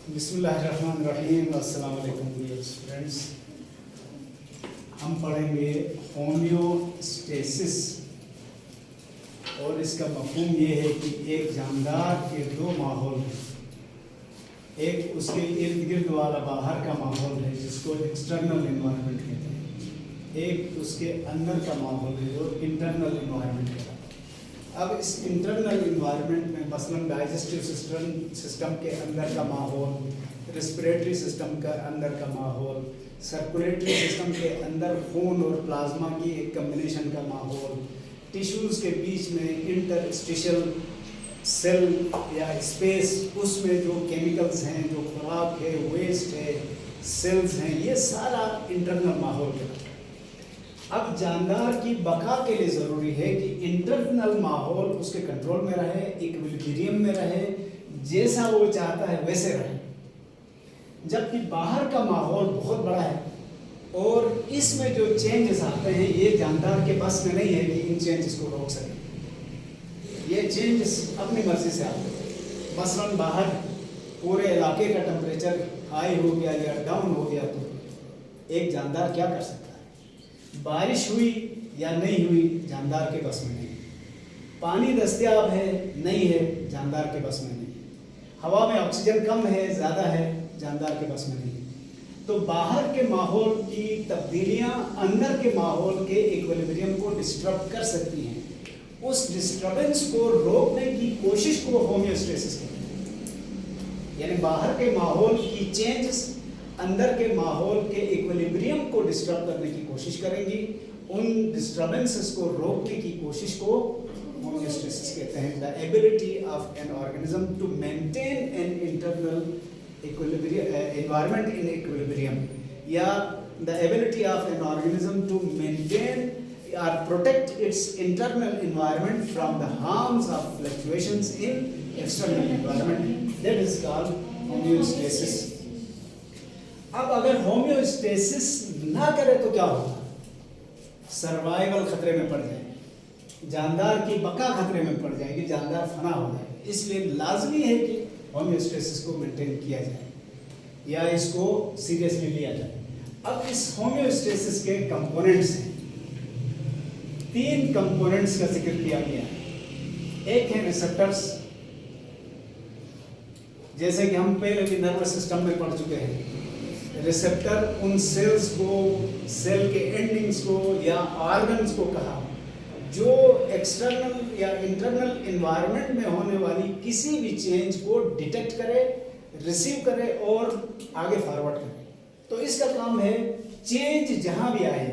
बिस्मिल्लाहिर्रहमानिर्रहीम। अस्सलाम वालेकुम डियर स्टूडेंट्स। हम पढ़ेंगे होम्योस्टेसिस और इसका मफहूम ये है कि एक जानदार के दो माहौल हैं। एक उसके इर्द गिर्द वाला बाहर का माहौल है जिसको एक्सटर्नल इन्वायरमेंट कहते हैं, एक उसके अंदर का माहौल है जो इंटरनल इन्वायरमेंट कहते हैं। अब इस इंटरनल इन्वायरमेंट में मसलन डाइजेस्टिव सिस्टम के अंदर का माहौल, रेस्पिरेटरी सिस्टम का अंदर का माहौल, सर्कुलेटरी सिस्टम के अंदर खून और प्लाज्मा की एक कम्बिनेशन का माहौल, टिश्यूज़ के बीच में इंटरस्टिशियल सेल या स्पेस, उसमें जो केमिकल्स हैं, जो खुराक है, वेस्ट है, सेल्स हैं, ये सारा इंटरनल माहौल है। अब जानदार की बका के लिए ज़रूरी है कि इंटरनल माहौल उसके कंट्रोल में रहे, इक्विलिब्रियम में रहे, जैसा वो चाहता है वैसे रहे। जबकि बाहर का माहौल बहुत बड़ा है और इसमें जो चेंजेस आते हैं ये जानदार के बस में नहीं है कि इन चेंजेस को रोक सके। ये चेंजेस अपनी मर्जी से आते हैं। मसलन बाहर पूरे इलाके का टेम्परेचर हाई हो गया या डाउन हो गया तो एक जानदार क्या कर सकता है? बारिश हुई या नहीं हुई जानदार के बस में नहीं। पानी दस्तयाब है नहीं है जानदार के बस में नहीं। हवा में ऑक्सीजन कम है ज़्यादा है जानदार के बस में नहीं। तो बाहर के माहौल की तब्दीलियां अंदर के माहौल के इक्विलिब्रियम को डिस्टर्ब कर सकती हैं। उस डिस्टर्बेंस को रोकने की कोशिश को होम्योस्टेसिस कहते हैं। यानी बाहर के माहौल की चेंजेस अंदर के माहौल के इक्विलिब्रियम को डिस्टर्ब करने की कोशिश करेंगी। उन डिस्टर्बेंसेस को रोकने की कोशिश को होम्योस्टेसिस कहते हैं। The ability of an organism to maintain an internal environment in equilibrium, या the ability of an organism to maintain or protect its internal environment from the harms of fluctuations in external environment, that is called homeostasis. अब अगर homeostasis ना करे तो क्या होगा? Survival खतरे में पड़ जाएगी, जानदार की बका खतरे में पड़ जाएगी, जानदार फना हो जाएगा। इसलिए लाजमी है कि होम्योस्टेसिस को मेंटेन किया जाए या इसको सीरियसली लिया जाए। अब इस होम्योस्टेसिस के कंपोनेंट्स हैं। 3 कंपोनेंट्स का जिक्र किया गया है। एक है रिसेप्टर्स, जैसे कि हम पहले भी नर्वस सिस्टम में पढ़ चुके हैं। रिसेप्टर उन सेल्स को, सेल के एंडिंग्स को या ऑर्गन्स को कहा जो एक्सटर्नल या इंटरनल इन्वायरमेंट में होने वाली किसी भी चेंज को डिटेक्ट करे, रिसीव करे और आगे फॉरवर्ड करे। तो इसका काम है चेंज जहां भी आए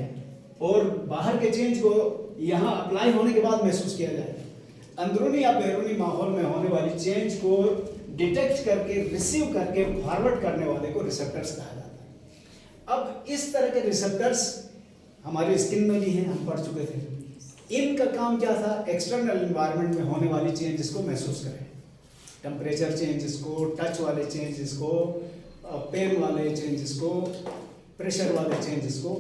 और बाहर के चेंज को यहां अप्लाई होने के बाद महसूस किया जाए। अंदरूनी या बैरूनी माहौल में होने वाली चेंज को डिटेक्ट करके, रिसीव करके फॉरवर्ड करने वाले को रिसेप्टर्स कहा जाता है। अब इस तरह के रिसेप्टर्स हमारी स्किन में भी हैं, हम पढ़ चुके थे। इनका काम क्या था? एक्सटर्नल इन्वायरमेंट में होने वाली चेंजेस को महसूस करें, टेम्परेचर चेंजेस को, टच वाले चेंजेस को, पेन वाले चेंजेस को, प्रेशर वाले चेंजेस को।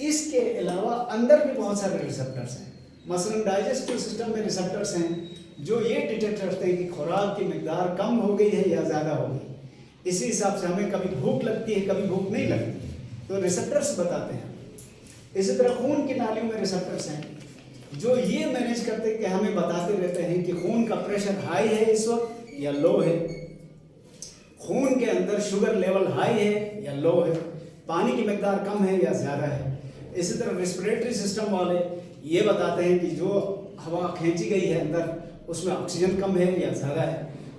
इसके अलावा अंदर भी बहुत सारे रिसेप्टर्स हैं। मसलन डाइजेस्टिव सिस्टम में रिसेप्टर्स हैं जो ये डिटेक्ट करते हैं कि खुराक की मिकदार कम हो गई है या ज़्यादा हो गई। इसी हिसाब से हमें कभी भूख लगती है, कभी भूख नहीं लगती, तो रिसेप्टर्स बताते हैं। इसी तरह खून की नालियों में रिसेप्टर्स हैं जो ये मैनेज करते हैं कि हमें बताते रहते हैं कि खून का प्रेशर हाई है इस वक्त या लो है, खून के अंदर शुगर लेवल हाई है या लो है, पानी की मिकदार कम है या ज़्यादा है। इसी तरह रेस्पिरेटरी सिस्टम वाले ये बताते हैं कि जो हवा खींची गई है अंदर उसमें ऑक्सीजन कम है या ज़्यादा है।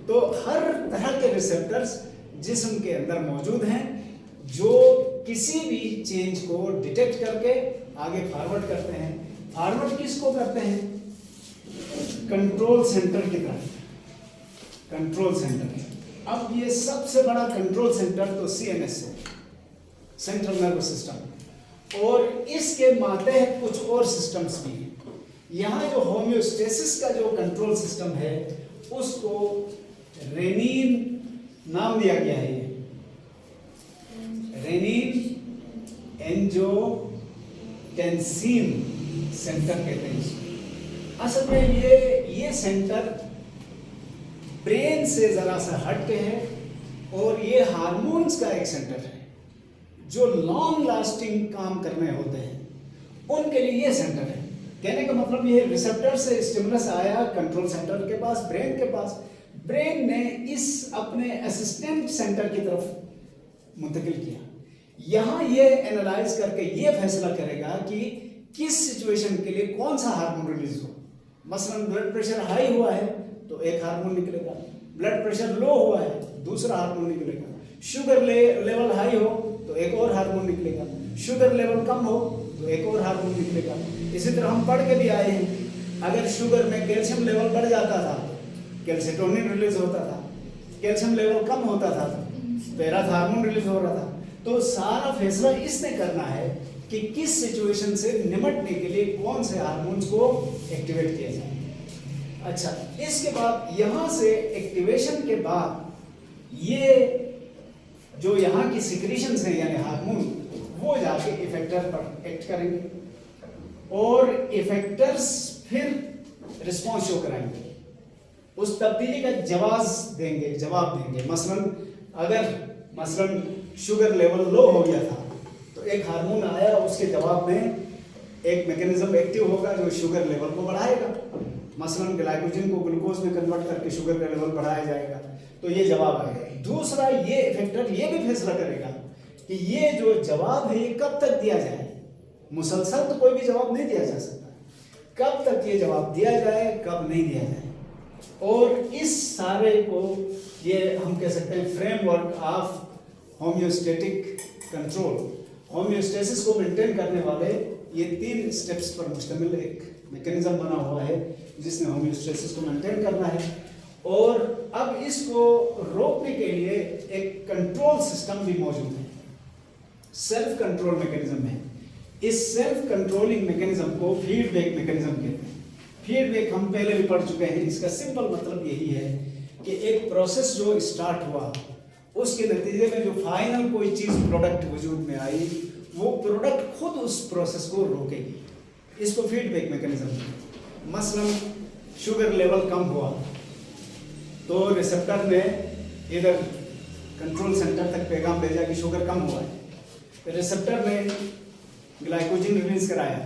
तो हर तरह के रिसेप्टर्स जिस्म के अंदर मौजूद हैं जो किसी भी चेंज को डिटेक्ट करके आगे फॉरवर्ड करते हैं। फॉरवर्ड किसको करते हैं? कंट्रोल सेंटर की तरफ, कंट्रोल सेंटर। अब ये सबसे बड़ा कंट्रोल सेंटर तो CNS है, सेंट्रल नर्वस सिस्टम, और इसके मातहत कुछ और सिस्टम्स भी हैं। यहाँ जो होम्योस्टेसिस का जो कंट्रोल सिस्टम है उसको रेनिन नाम दिया गया है। ये रेनिन एंजियोटेंसिन सेंटर कहते हैं इसको। असल में ये सेंटर ब्रेन से ज़रा सा हट के है और ये हार्मोन्स का एक सेंटर है। जो लॉन्ग लास्टिंग काम करने होते हैं उनके लिए ये सेंटर है। कहने का मतलब ये रिसेप्टर से स्टिमुलस आया कंट्रोल सेंटर के पास, ब्रेन के पास, ब्रेन ने इस अपने असिस्टेंट सेंटर की तरफ मुंतकिल किया। यहाँ ये एनालाइज करके ये फैसला करेगा कि किस सिचुएशन के लिए कौन सा हार्मोन रिलीज हो। मसलन ब्लड प्रेशर हाई हुआ है तो एक हार्मोन निकलेगा, ब्लड प्रेशर लो हुआ है दूसरा हार्मोन निकलेगा, शुगर लेवल हाई हो तो एक और हार्मोन निकलेगा, शुगर लेवल कम हो तो एक और हार्मोन निकलेगा। इसी तरह हम पढ़ के भी आए हैं, अगर शुगर में कैल्शियम लेवल बढ़ जाता था कैल्सिटोनिन रिलीज होता था, कैल्शियम लेवल कम होता था पैराथ हार्मोन रिलीज हो रहा था। तो सारा फैसला इसने करना है कि किस सिचुएशन से निपटने के लिए कौन से हार्मोन्स को एक्टिवेट किया जाए। अच्छा, इसके बाद यहाँ से एक्टिवेशन के बाद ये जो यहाँ की सिक्रीशंस हैं यानी हार्मोन वो जाके इफेक्टर पर एक्ट करेंगे और इफेक्टर्स फिर रिस्पॉन्स शो कराएंगे, उस तब्दीली का जवाब देंगे। मसलन शुगर लेवल लो हो गया था तो एक हार्मोन आया, उसके जवाब में एक मैकेनिज्म एक्टिव होगा जो शुगर लेवल को बढ़ाएगा। मसलन ग्लाइकोजन को ग्लूकोज में कन्वर्ट करके शुगर का लेवल बढ़ाया जाएगा, तो ये जवाब आएगा। दूसरा, ये इफेक्टर ये भी फैसला करेगा कि ये जो जवाब है ये कब तक दिया जाए। मुसलसल तो कोई भी जवाब नहीं दिया जा सकता, कब तक ये जवाब दिया जाए कब नहीं दिया जाए। और इस सारे को ये हम कह सकते हैं framework of homeostatic control, homeostasis को मेंटेन करने वाले ये 3 स्टेप्स पर मुश्तमिल एक मैकेनिज्म बना हुआ है जिसने होम्योस्टेसिस को मेंटेन करना है। और अब इसको रोकने के लिए एक कंट्रोल सिस्टम भी मौजूद है, सेल्फ कंट्रोल मैकेनिज्म है। इस सेल्फ कंट्रोलिंग मैकेनिज्म को फीडबैक मैकेनिज्म कहते हैं। फीडबैक हम पहले भी पढ़ चुके हैं। इसका सिंपल मतलब यही है कि एक प्रोसेस जो स्टार्ट हुआ उसके नतीजे में जो फाइनल कोई चीज़ प्रोडक्ट वजूद में आई वो प्रोडक्ट खुद उस प्रोसेस को रोकेगी। इसको फीडबैक मैकेनिज्म। मसलन शुगर लेवल कम हुआ तो रिसेप्टर ने इधर कंट्रोल सेंटर तक पैगाम भेजा कि शुगर कम हुआ है। रिसेप्टर ने ग्लाइकोजन रिलीज कराया,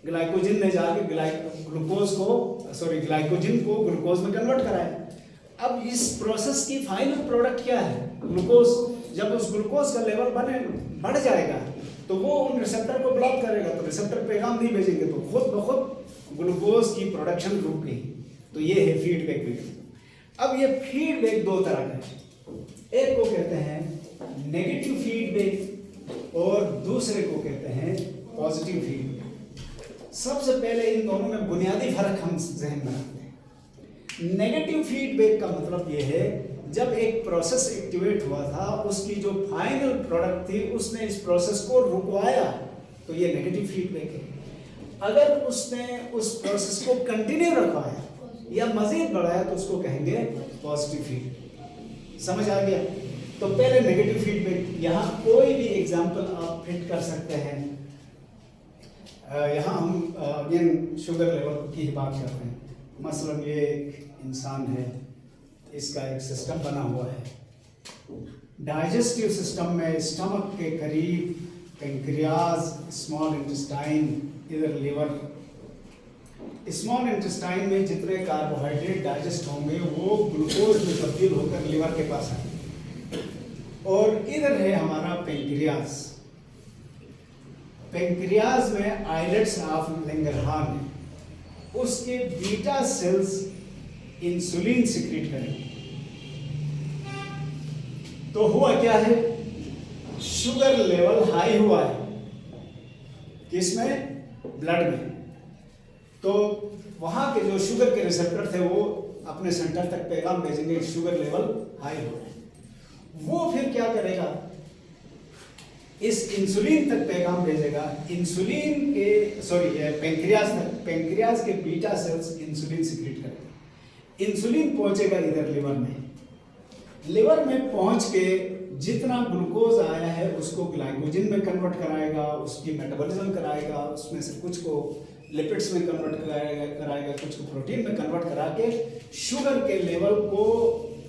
ग्लाइकोजन ने जाके ग्लाइकोजन को ग्लूकोज में कन्वर्ट कराया। अब इस प्रोसेस की फाइनल प्रोडक्ट क्या है? ग्लूकोज। जब उस ग्लूकोज का लेवल बढ़ जाएगा तो वो उन रिसेप्टर को ब्लॉक करेगा, तो रिसेप्टर पैगाम नहीं भेजेंगे, तो खुद ब खुद ग्लूकोज की प्रोडक्शन रुक गई। तो ये है फीडबैक मैकेनिज्म। अब ये फीडबैक 2 तरह का है, एक को कहते हैं नेगेटिव फीडबैक और दूसरे को कहते हैं पॉजिटिव फीडबैक। सबसे पहले इन दोनों में बुनियादी फर्क हम जहन में रखते हैं। नेगेटिव फीडबैक का मतलब ये है जब एक प्रोसेस एक्टिवेट हुआ था उसकी जो फाइनल प्रोडक्ट थी उसने इस प्रोसेस को रुकवाया, तो ये नेगेटिव फीडबैक है। अगर उसने उस प्रोसेस को कंटिन्यू रखवाया या मजीद बढ़ाया तो उसको कहेंगे पॉजिटिव फीडबैक। समझ आ गया? तो पहले नेगेटिव फीडबैक, यहाँ कोई भी एग्जांपल आप फिट कर सकते हैं। यहाँ हम अगेन शुगर लेवल की ही बात करते हैं। मसलन ये एक इंसान है, इसका एक सिस्टम बना हुआ है। डाइजेस्टिव सिस्टम में स्टमक के करीब पेंक्रियाज, स्मॉल इंटेस्टाइन, इधर लिवर। स्मॉल इंटेस्टाइन में जितने कार्बोहाइड्रेट डाइजेस्ट होंगे वो ग्लूकोज में तब्दील होकर लिवर के पास आएंगे। और इधर है हमारा पेंक्रियाज। पेंक्रियाज में आइलेट्स ऑफ लैंगरहान है, उसके बीटा सेल्स इंसुलिन सिक्रीट करेंगे। तो हुआ क्या है? शुगर लेवल हाई हुआ है, किसमें? ब्लड में। तो वहां के जो शुगर के रिसेप्टर थे वो अपने सेंटर तक पैगाम भेजेंगे शुगर लेवल हाई हो रहा है। वो फिर क्या करेगा? इस इंसुलिन तक पैगाम भेजेगा। इंसुलिन के पेंक्रियाज तक, पेंक्रियाज के बीटा सेल्स इंसुलिन सिक्रीट करेगा। इंसुलिन पहुंचेगा इधर लिवर में। लिवर में पहुंच के जितना ग्लूकोज आया है उसको ग्लाइकोजन में कन्वर्ट कराएगा, उसकी मेटाबॉलिज्म कराएगा, उसमें से कुछ को लिपिड्स में कन्वर्ट कराएगा, कुछ को प्रोटीन में कन्वर्ट करा के शुगर के लेवल को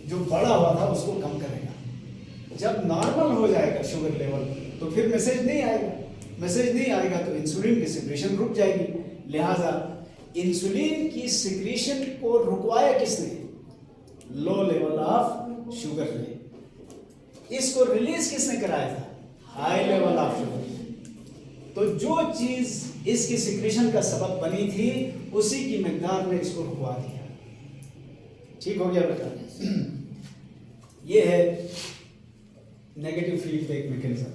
जो बढ़ा हुआ था उसको कम करेगा। जब नॉर्मल हो जाएगा शुगर लेवल तो फिर मैसेज नहीं आएगा, मैसेज नहीं आएगा तो इंसुलिन की सिक्रीशन रुक जाएगी। लिहाजा इंसुलिन की सिक्रीशन को रुकवाया किसने? लो लेवल ऑफ शुगर ने। इसको रिलीज किसने कराया था? High level of sugar. तो जो चीज इसकी सिक्रीशन का सबब बनी थी उसी की मिकदार ने इसको रुकवा दिया। ठीक हो गया बेटा? ये है नेगेटिव फीडबैक मैकेनिज्म।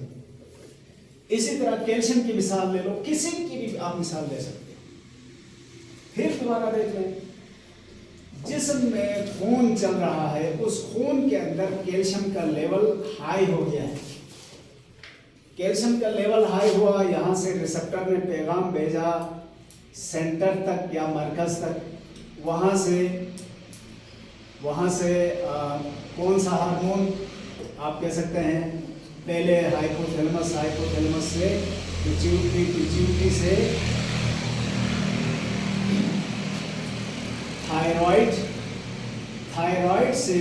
इसी तरह कैल्शियम की मिसाल ले लो, किसी की भी आप मिसाल ले सकते हैं। फिर दोबारा देख लें, जिस्म में खून चल रहा है, उस खून के अंदर कैल्शियम का लेवल हाई हो गया है। कैल्शियम का लेवल हाई हुआ, यहाँ से रिसेप्टर ने पैगाम भेजा सेंटर तक या मरकज तक। वहाँ से कौन सा हार्मोन आप कह सकते हैं? पहले हाइपोथैलेमस, हाइपोथैलेमस से पिट्यूटरी, पिट्यूटरी से थायराइड, थायराइड से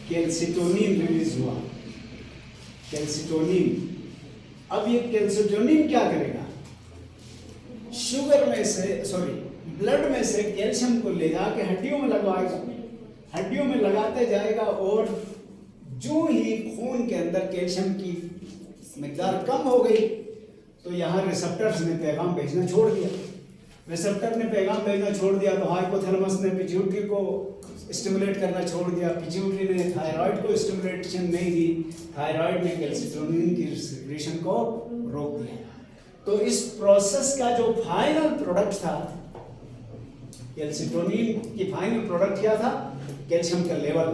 कैल्सिटोनिन रिलीज हुआ। कैल्सिटोनिन, अब ये कैल्सिटोनिन क्या करेगा? शुगर में से ब्लड में से कैल्शियम को ले जाके हड्डियों में लगवाएगा। हड्डियों में लगाते जाएगा और जो ही खून के अंदर कैल्शियम की मिकदार कम हो गई तो यहाँ रिसेप्टर्स ने पैगाम भेजना छोड़ दिया। रिसेप्टर ने पैगाम भेजना छोड़ दिया तो हाइपोथैलेमस ने पिट्यूटरी को स्टिमुलेट करना छोड़ दिया। पिट्यूटरी ने थायराइड को स्टिमुलेशन नहीं दी, थायराइड ने कैल्सिटोनिन की सिक्रीशन को रोक दिया। तो इस प्रोसेस का जो फाइनल प्रोडक्ट था, कैल्सिटोनिन की फाइनल प्रोडक्ट क्या था? कैल्शियम का लेवल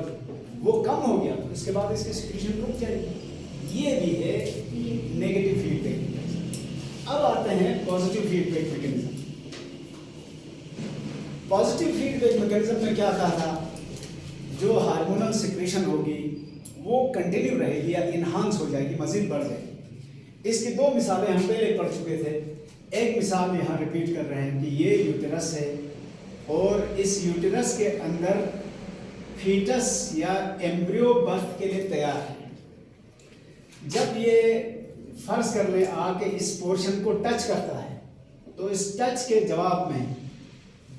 वो कम हो गया, तो इसके बाद इसकी सिक्रीशन रुक जाएगी। ये भी है नेगेटिव फीडबैक। अब आते हैं positive feedback mechanism. Positive feedback mechanism में क्या कहा था? जो हार्मोनल सिक्रीशन होगी वो कंटिन्यू रहेगी या इनहांस हो जाएगी, मजीद बढ़ जाएगी। इसकी दो मिसालें हम पहले पढ़ चुके थे। एक मिसाल यहाँ रिपीट कर रहे हैं कि ये यूटेरस है और इस यूटेरस के अंदर फीटस या एम्ब्रियो बर्थ के लिए तैयार है। जब ये फर्ज कर ले आके इस पोर्शन को टच करता है तो इस टच के जवाब में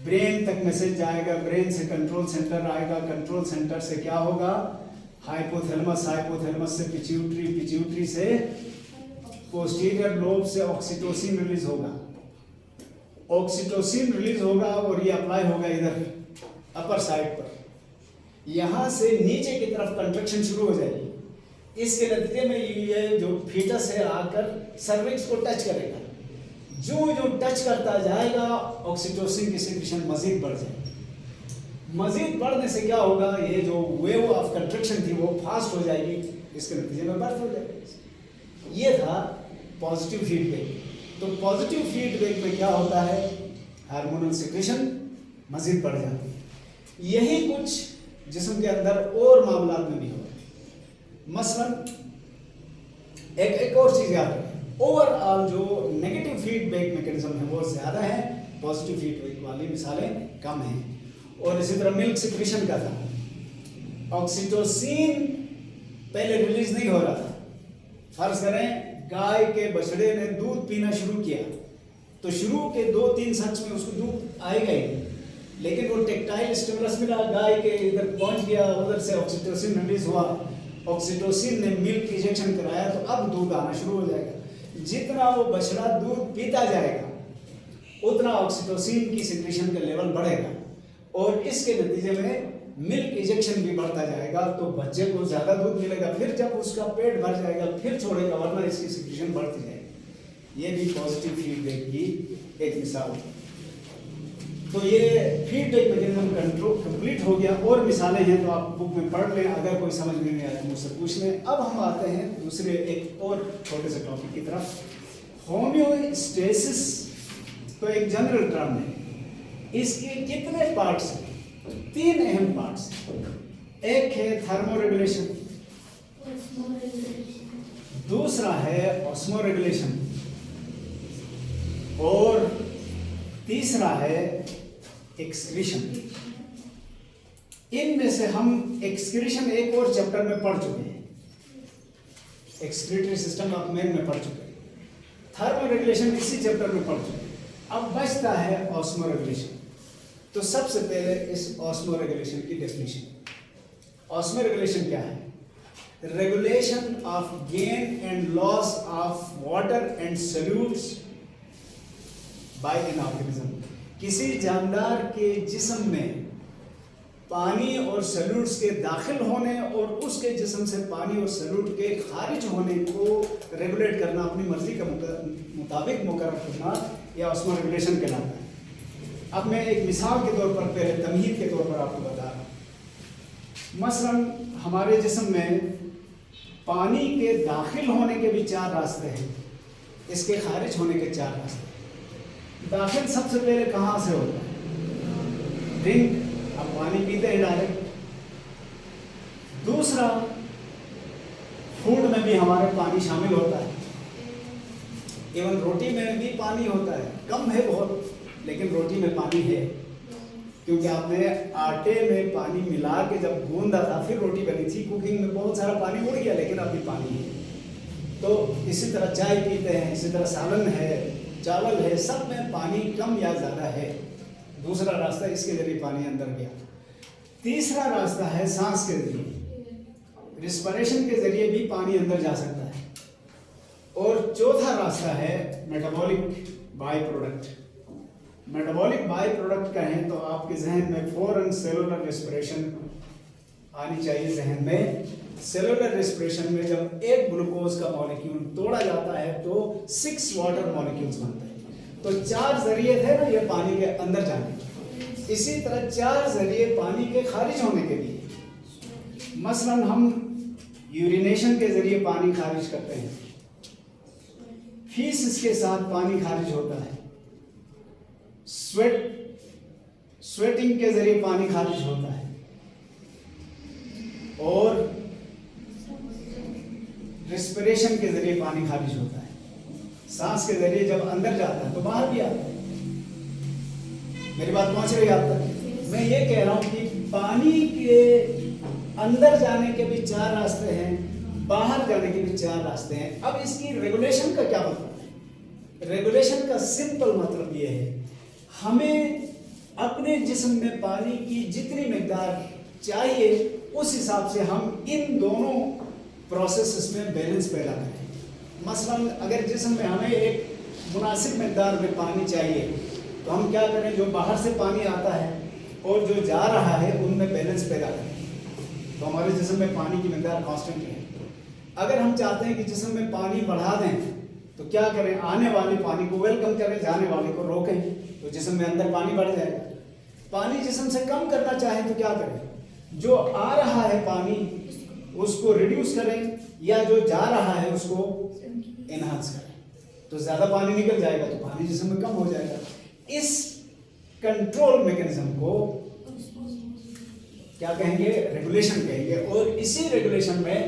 ब्रेन तक मैसेज जाएगा, ब्रेन से कंट्रोल सेंटर आएगा, कंट्रोल सेंटर से क्या होगा? हाइपोथैलेमस, हाइपोथैलेमस से पिट्यूटरी, पिट्यूटरी से पोस्टीरियर लोब से ऑक्सीटोसिन रिलीज होगा। ऑक्सीटोसिन रिलीज होगा और ये अप्लाई होगा इधर अपर साइड पर। यहाँ से नीचे की तरफ कंट्रैक्शन शुरू हो जाएगी। इसके नतीजे में ये जो फीटस है आकर सर्विक्स को टच करेगा। जो टच करता जाएगा ऑक्सीटोसिन की सिक्रीशन मजीद बढ़ जाएगी। मजीद बढ़ने से क्या होगा? ये जो वेव ऑफ कंट्रैक्शन थी वो फास्ट हो जाएगी, इसके नतीजे में बर्थ हो जाएगी। ये था पॉजिटिव फीडबैक। तो पॉजिटिव फीडबैक में क्या होता है? हार्मोनल सिक्रीशन मजीद बढ़ जाती है। यही कुछ जिस्म के अंदर और मामलात में भी होता है। मसलन एक और चीज याद रखें, ओवरऑल जो नेगेटिव फीडबैक मैकेनिज्म है वो ज्यादा है, पॉजिटिव फीडबैक वाली मिसालें कम हैं। और इसी तरह मिल्क सिक्रीशन का था, ऑक्सीटोसिन पहले रिलीज नहीं हो रहा था। फर्ज करें गाय के बछड़े ने दूध पीना शुरू किया तो शुरू के 2-3 शख्स में उसको दूध आएगा ही, लेकिन वो टेक्टाइल स्टिमुलस मिला, गाय के इधर पहुंच गया, उधर से ऑक्सीटोसिन रिलीज हुआ, ऑक्सीटोसिन ने मिल्क इंजेक्शन कराया तो अब दूध आना शुरू हो जाएगा। जितना वो बछड़ा दूध पीता जाएगा उतना ऑक्सीटोसिन की सिक्रीशन का लेवल बढ़ेगा और इसके नतीजे में मिल्क इंजेक्शन भी बढ़ता जाएगा तो बच्चे को ज्यादा दूध मिलेगा। फिर जब उसका पेट भर जाएगा फिर छोड़ेगा, वरना इसकी सिक्रीशन बढ़ती जाएगी। ये भी पॉजिटिव फीडबैक की एक मिसाल है। तो ये फीडबैक मैकेनिज्म कंट्रोल कंप्लीट हो गया। और मिसालें हैं तो आप बुक में पढ़ लें, अगर कोई समझ में नहीं आया मुझसे पूछ लें। अब हम आते हैं दूसरे एक और छोटे से टॉपिक की तरफ। होम्योस्टेसिस तो एक जनरल टर्म है। इसके कितने पार्ट्स हैं? 3 अहम पार्ट्स। एक है थर्मो रेगुलेशन, दूसरा है ऑस्मो रेगुलेशन और तीसरा है एक्सक्रीशन। इनमें से हम एक्सक्रीशन एक और चैप्टर में पढ़ चुके हैं, एक्सक्रीटरी सिस्टम आप मेन में पढ़ चुके हैं, थर्मो रेगुलेशन इसी चैप्टर में पढ़ चुके हैं। अब बचता है ऑस्मो रेगुलेशन। तो सबसे पहले इस ऑस्मो रेगुलेशन की डेफिनेशन। ऑस्मो रेगुलेशन क्या है? Regulation of gain and loss of water and solutes by an organism. किसी जानदार के जिस्म में पानी और सॉल्यूट्स के दाखिल होने और उसके जिस्म से पानी और सॉल्यूट के खारिज होने को रेगुलेट करना, अपनी मर्जी के मुताबिक मुकर्रर करना, यह ऑस्मो रेगुलेशन कहलाता है। अब मैं एक मिसाल के तौर पर, पहले तमहीद के तौर पर आपको बता रहा हूँ। मसलन हमारे जिस्म में पानी के दाखिल होने के भी 4 रास्ते हैं, इसके खारिज होने के 4 रास्ते। दाखिल सबसे पहले कहाँ से होता है? ड्रिंक, अब पानी पीते हैं डायरेक्ट। दूसरा, फूड में भी हमारे पानी शामिल होता है, इवन रोटी में भी पानी होता है, कम है बहुत, लेकिन रोटी में पानी है, क्योंकि आपने आटे में पानी मिला के जब गूंदा था फिर रोटी बनी थी। कुकिंग में बहुत सारा पानी उड़ गया, लेकिन अभी पानी है। तो इसी तरह चाय पीते हैं, इसी तरह सालन है, चावल है, सब में पानी कम या ज़्यादा है। दूसरा रास्ता, इसके जरिए पानी अंदर गया। तीसरा रास्ता है सांस के जरिए, रिस्पिरेशन के जरिए भी पानी अंदर जा सकता है। और चौथा रास्ता है metabolic by product. Metabolic by product कहें तो आपके जहन में फौरन सेलुलर रेस्पिरेशन आनी चाहिए जहन में। सेलुलर रेस्पिरेशन में जब एक ग्लूकोज का मॉलिक्यूल तोड़ा जाता है तो 6 वाटर मॉलिक्यूल्स बनते हैं। तो 4 जरिए थे ना ये पानी के अंदर जाने के, इसी तरह 4 जरिए पानी के खारिज होने के लिए। मसलन हम यूरिनेशन के जरिए पानी खारिज करते हैं, फीस के साथ पानी खारिज होता है, स्वेटिंग के जरिए पानी खारिज होता है, और रिस्पिरेशन के जरिए पानी खारिज होता है। सांस के जरिए जब अंदर जाता है तो बाहर भी आता है। मेरी बात पहुंच रही है आप तक? मैं ये कह रहा हूं कि पानी के अंदर जाने के भी 4 रास्ते हैं, बाहर जाने के भी 4 रास्ते हैं। अब इसकी रेगुलेशन का क्या मतलब है? रेगुलेशन का सिंपल मतलब ये है, हमें अपने जिस्म में पानी की जितनी मिकदार चाहिए उस हिसाब से हम इन दोनों प्रोसेसेस में बैलेंस पैदा करें। मसलन अगर जिस्म में हमें एक मुनासिब मिकदार में पानी चाहिए तो हम क्या करें, जो बाहर से पानी आता है और जो जा रहा है उनमें बैलेंस पैदा करें, तो हमारे जिस्म में पानी की मिकदार कांस्टेंट है। अगर हम चाहते हैं कि जिस्म में पानी बढ़ा दें तो क्या करें, आने वाले पानी को वेलकम करें, जाने वाले को रोकें, तो जिस्म में अंदर पानी बढ़ जाएगा। पानी जिस्म से कम करना चाहें तो क्या करें, जो आ रहा है पानी उसको रिड्यूस करें, या जो जा रहा है उसको एनहांस करें। तो ज्यादा पानी निकल जाएगा तो पानी जिस्म में कम हो जाएगा। इस कंट्रोल मैकेनिज्म को क्या कहेंगे? रेगुलेशन कहेंगे। और इसी रेगुलेशन में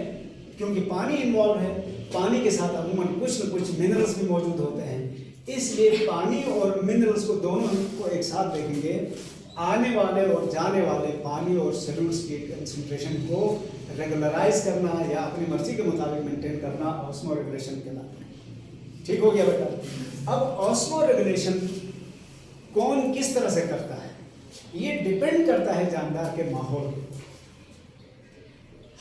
क्योंकि पानी इन्वॉल्व है, पानी के साथ अमूमन कुछ न कुछ मिनरल्स भी मौजूद होते हैं, इसलिए पानी और मिनरल्स को दोनों को एक साथ देखेंगे। आने वाले और जाने वाले पानी और सॉल्यूट्स की कंसंट्रेशन को रेगुलराइज करना या अपनी मर्जी के मुताबिक मेंटेन करना ऑस्मो रेगुलेशन कहलाता है। ठीक हो गया बेटा? अब ऑस्मो रेगुलेशन कौन किस तरह से करता है, ये डिपेंड करता है जानदार के माहौल पे।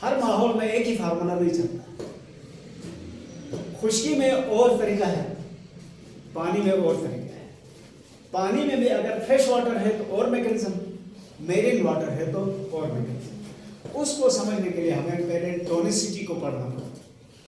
हर माहौल में एक ही फार्मूला नहीं चलता। खुश्की में और तरीका है, पानी में और तरीका है। पानी में भी अगर फ्रेश वाटर है तो और मैकेनिज्म, मेरीन वाटर है तो और मैकेनिज्म। उसको समझने के लिए हमें पहले टोनिसिटी को पढ़ना पड़ता है।